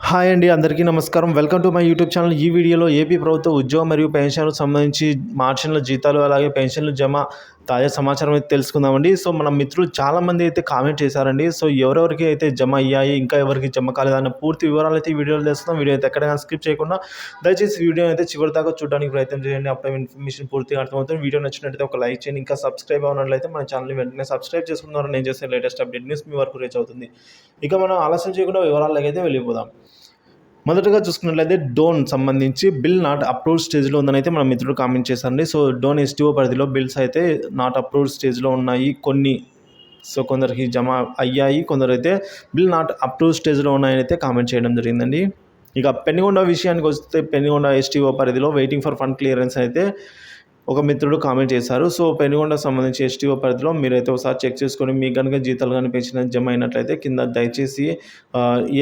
Hi అండి. అందరికీ నమస్కారం. Welcome to my YouTube channel. ఈ వీడియోలో ఏపీ ప్రభుత్వ ఉద్యోగం మరియు పెన్షన్‌కు సంబంధించి మార్చి నెల జీతాలు, అలాగే పెన్షన్‌లు తాజా సమాచారం అయితే తెలుసుకుందామండి. సో, మన మిత్రులు చాలామంది అయితే కామెంట్ చేశారండి. సో, ఎవరెవరికి అయితే జమ అయ్యాయి, ఇంకా ఎవరికి జమ కాలేదన్న పూర్తి వివరాలైతే ఈ వీడియోలో తెలుసుకుందాం. వీడియో అయితే ఎక్కడ గాని స్కిప్ చేయకుండా దయచేసి వీడియోని అయితే చివరి దాకా చూడడానికి ప్రయత్నం చేయండి. అప్పుడే ఇన్ఫర్మేషన్ పూర్తిగా అర్థమవుతుంది. వీడియో నచ్చినట్లయితే ఒక లైక్ చేయండి. ఇంకా సబ్స్క్రైబ్ అవ్వనట్లయితే మన ఛానల్‌ని వెంటనే సబ్స్క్రైబ్ చేసుకున్న ద్వారా నేను చేసే లేటెస్ట్ అప్డేట్ న్యూస్ మీ వరకు రీచ్ అవుతుంది. ఇక మనం ఆలస్యం చేయకుండా వివరాల్లోకి అయితే వెళ్ళిపోదాం. మొదటగా చూసుకున్నట్లయితే డోన్ సంబంధించి బిల్ నాట్ అప్రూవ్డ్ స్టేజ్లో ఉందని అయితే మన మిత్రుడు కామెంట్ చేశారండి. సో, డోన్ ఎస్టీఓ పరిధిలో బిల్స్ అయితే నాట్ అప్రూవ్డ్ స్టేజ్లో ఉన్నాయి కొన్ని. సో, కొందరికి జమ అయ్యాయి, కొందరైతే బిల్ నాట్ అప్రూవ్డ్ స్టేజ్లో ఉన్నాయని అయితే కామెంట్ చేయడం జరిగిందండి. ఇక పెనుగొండ విషయానికి వస్తే పెనుగొండ ఎస్టీఓ పరిధిలో వెయిటింగ్ ఫర్ ఫండ్ క్లియరెన్స్ అయితే ఒక మిత్రుడు కామెంట్ చేశారు. సో, పెనుగొండకు సంబంధించి ఎస్టీఓ పరిధిలో మీరైతే ఒకసారి చెక్ చేసుకొని మీకు కనుక జీతాలు కానీ పెన్షన్ జమ అయినట్లయితే కింద దయచేసి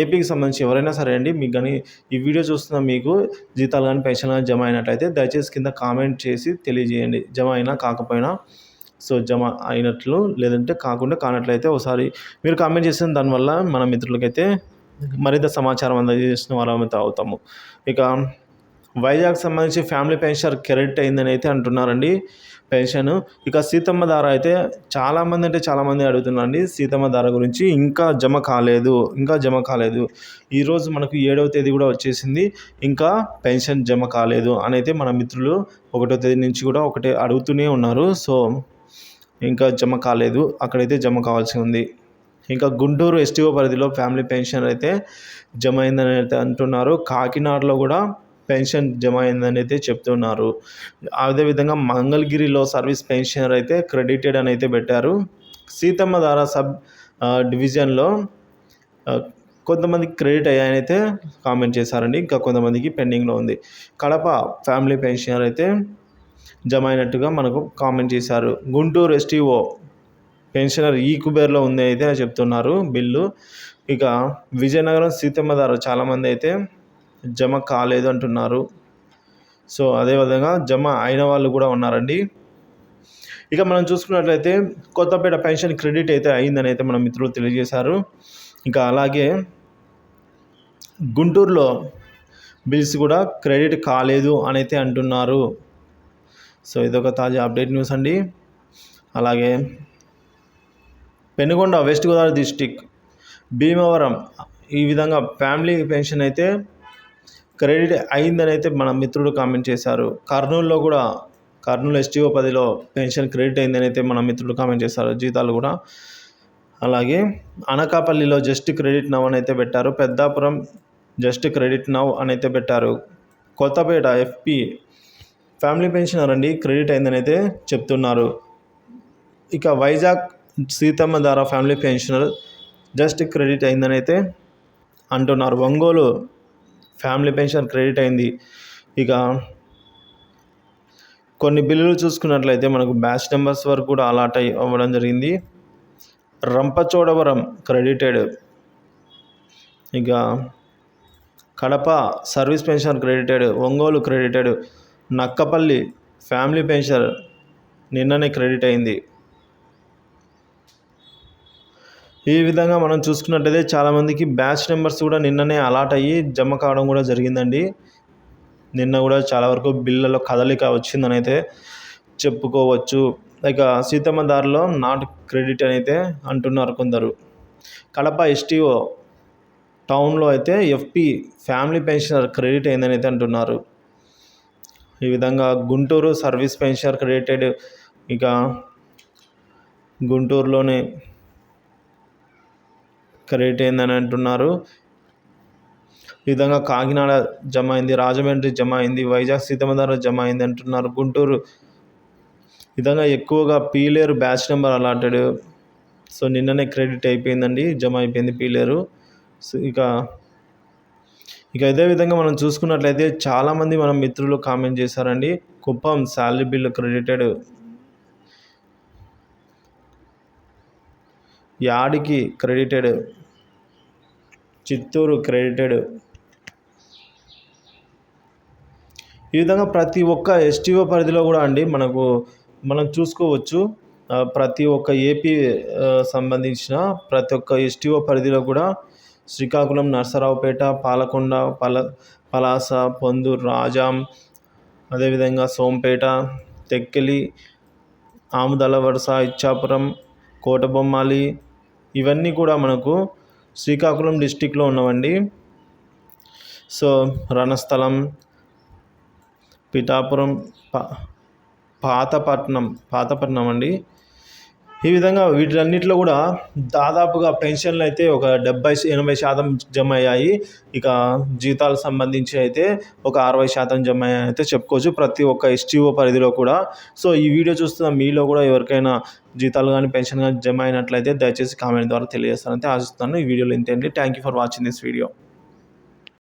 ఏపీకి సంబంధించి ఎవరైనా సరే అండి, మీకు కానీ ఈ వీడియో చూస్తున్న మీకు జీతాలు కానీ పెన్షన్ కానీ జమ అయినట్లయితే దయచేసి కింద కామెంట్ చేసి తెలియజేయండి. జమ అయినా కాకపోయినా సో, జమ అయినట్లు లేదంటే కానట్లయితే ఒకసారి మీరు కామెంట్ చేసిన దానివల్ల మన మిత్రులకైతే మరింత సమాచారం అందజేసిన వారమైతే అవుతాము. ఇక వైజాగ్ సంబంధించి ఫ్యామిలీ పెన్షన్ క్రెడిట్ అయిందని అయితే అంటున్నారండి పెన్షన్. ఇక సీతమ్మ ధార అయితే చాలామంది అడుగుతున్నారండి సీతమ్మ ధార గురించి. ఇంకా జమ కాలేదు. ఈరోజు మనకు 7వ తేదీ కూడా వచ్చేసింది. ఇంకా పెన్షన్ జమ కాలేదు అని అయితే మన మిత్రులు 1వ తేదీ నుంచి కూడా ఒకటే అడుగుతూనే ఉన్నారు. సో, ఇంకా జమ కాలేదు. అక్కడైతే జమ కావాల్సి ఉంది. ఇంకా గుంటూరు ఎస్టీఓ పరిధిలో ఫ్యామిలీ పెన్షన్ అయితే జమ అయిందని అయితే అంటున్నారు. కాకినాడలో కూడా పెన్షన్ జమ అయిందని అయితే చెప్తున్నారు. అదేవిధంగా మంగళగిరిలో సర్వీస్ పెన్షనర్ అయితే క్రెడిటెడ్ అని అయితే పెట్టారు. సీతమ్మ ధార డివిజన్లో కొంతమందికి క్రెడిట్ అయ్యాయని అయితే కామెంట్ చేశారండి. ఇంకా కొంతమందికి పెండింగ్లో ఉంది. కడప ఫ్యామిలీ పెన్షనర్ అయితే జమ అయినట్టుగా మనకు కామెంట్ చేశారు. గుంటూరు ఎస్టీఓ పెన్షనర్ ఈ కుబేర్లో ఉంది అయితే చెప్తున్నారు బిల్లు. ఇక విజయనగరం సీతమ్మ ధార చాలామంది అయితే జమ కాలేదు అంటున్నారు. సో, అదేవిధంగా జమ అయిన వాళ్ళు కూడా ఉన్నారండి. ఇక మనం చూసుకున్నట్లయితే కొత్తపేట పెన్షన్ క్రెడిట్ అయితే అయిందని అయితే మన మిత్రులు తెలియజేశారు. ఇంకా అలాగే గుంటూరులో బిల్స్ కూడా క్రెడిట్ కాలేదు అని అయితే అంటున్నారు. సో, ఇదొక తాజా అప్డేట్ న్యూస్ అండి. అలాగే పెనుగొండ వెస్ట్ గోదావరి డిస్టిక్ భీమవరం ఈ విధంగా ఫ్యామిలీ పెన్షన్ అయితే క్రెడిట్ అయిందని అయితే మన మిత్రుడు కామెంట్ చేశారు. కర్నూలు ఎస్టీఓ పరిధిలో పెన్షన్ క్రెడిట్ అయిందని అయితే మన మిత్రుడు కామెంట్ చేశారు. జీతాలు కూడా అలాగే అనకాపల్లిలో జస్ట్ క్రెడిట్ నవ్ అని అయితే పెట్టారు. పెద్దాపురం జస్ట్ క్రెడిట్ నవ్ అని అయితే పెట్టారు. కొత్తపేట ఎఫ్పి ఫ్యామిలీ పెన్షనర్ అండి క్రెడిట్ అయిందని అయితే చెప్తున్నారు. ఇక వైజాగ్ సీతమ్మ ధార ఫ్యామిలీ పెన్షనర్ జస్ట్ క్రెడిట్ అయిందని అయితే అంటున్నారు. ఒంగోలు ఫ్యామిలీ పెన్షన్ క్రెడిట్ అయింది. ఇక కొన్ని బిల్లులు చూసుకున్నట్లయితే మనకు బ్యాచ్ నెంబర్స్ వరకు కూడా అలాట్ అవ్వడం జరిగింది. రంపచోడవరం క్రెడిటెడ్. ఇక Kadapa service pension credited, Ongole credited, Nakkapalli family pension నిన్ననే క్రెడిట్ అయింది. ఈ విధంగా మనం చూసుకున్నట్లయితే చాలామందికి బ్యాచ్ నెంబర్స్ కూడా నిన్ననే అలాట్ అయ్యి జమ కావడం కూడా జరిగిందండి. నిన్న కూడా చాలా వరకు బిల్లులో కదలిక వచ్చిందని అయితే చెప్పుకోవచ్చు. ఇక సీతమ్మ ధారలో నాట్ క్రెడిట్ అని అయితే అంటున్నారు కొందరు. కడప ఎస్టీఓ టౌన్లో అయితే ఎఫ్పి ఫ్యామిలీ పెన్షనర్ క్రెడిట్ అయిందని అయితే అంటున్నారు. ఈ విధంగా గుంటూరు సర్వీస్ పెన్షనర్ క్రెడిటెడ్. ఇక గుంటూరులోనే క్రెడిట్ అయిందని అంటున్నారు. ఈ విధంగా కాకినాడ జమ అయింది, రాజమండ్రి జమ అయింది, వైజాగ్ సీతమ్మ ధార జమ అయింది అంటున్నారు. గుంటూరు విధంగా ఎక్కువగా Pileru batch number allotted. So, నిన్ననే క్రెడిట్ అయిపోయిందండి, జమ అయిపోయింది పీలేరు. సో, ఇక ఇదే విధంగా మనం చూసుకున్నట్లయితే చాలామంది మన మిత్రులు కామెంట్ చేశారండి. కుప్పం శాలరీ బిల్లు క్రెడిటెడ్, యాడికి క్రెడిటెడ్, చిత్తూరు క్రెడిటెడ్. ఈ విధంగా ప్రతి ఒక్క ఎస్టీఓ పరిధిలో కూడా అండి మనం చూసుకోవచ్చు. ప్రతి ఒక్క ఏపీ సంబంధించిన ప్రతి ఒక్క ఎస్టీఓ పరిధిలో కూడా శ్రీకాకుళం, నరసరావుపేట, పాలకొండ, పలాస, పొందూరు, రాజాం, అదేవిధంగా సోంపేట, తెక్కెలి, ఆముదల వరుస, ఇచ్చాపురం, కోటబొమ్మాలి, ఇవన్నీ కూడా మనకు శ్రీకాకుళం డిస్టిక్లో ఉన్నవండి. సో రణస్థలం, పిఠాపురం, పాతపట్నం అండి. ఈ విధంగా వీటన్నిటిలో కూడా దాదాపుగా పెన్షన్లు అయితే ఒక 70-80% జమ అయ్యాయి. ఇక జీతాలకు సంబంధించి అయితే ఒక 60% జమ అయ్యాయి అయితే చెప్పుకోవచ్చు, ప్రతి ఒక్క ఎస్టీఓ పరిధిలో కూడా. సో ఈ వీడియో చూస్తున్న మీలో కూడా ఎవరికైనా జీతాలు కానీ పెన్షన్ కానీ జమ అయినట్లయితే దయచేసి కామెంట్ ద్వారా తెలియజేస్తానంటే ఆశిస్తున్నాను. ఈ వీడియోలో ఇంతే అండి. Thank you for watching this video.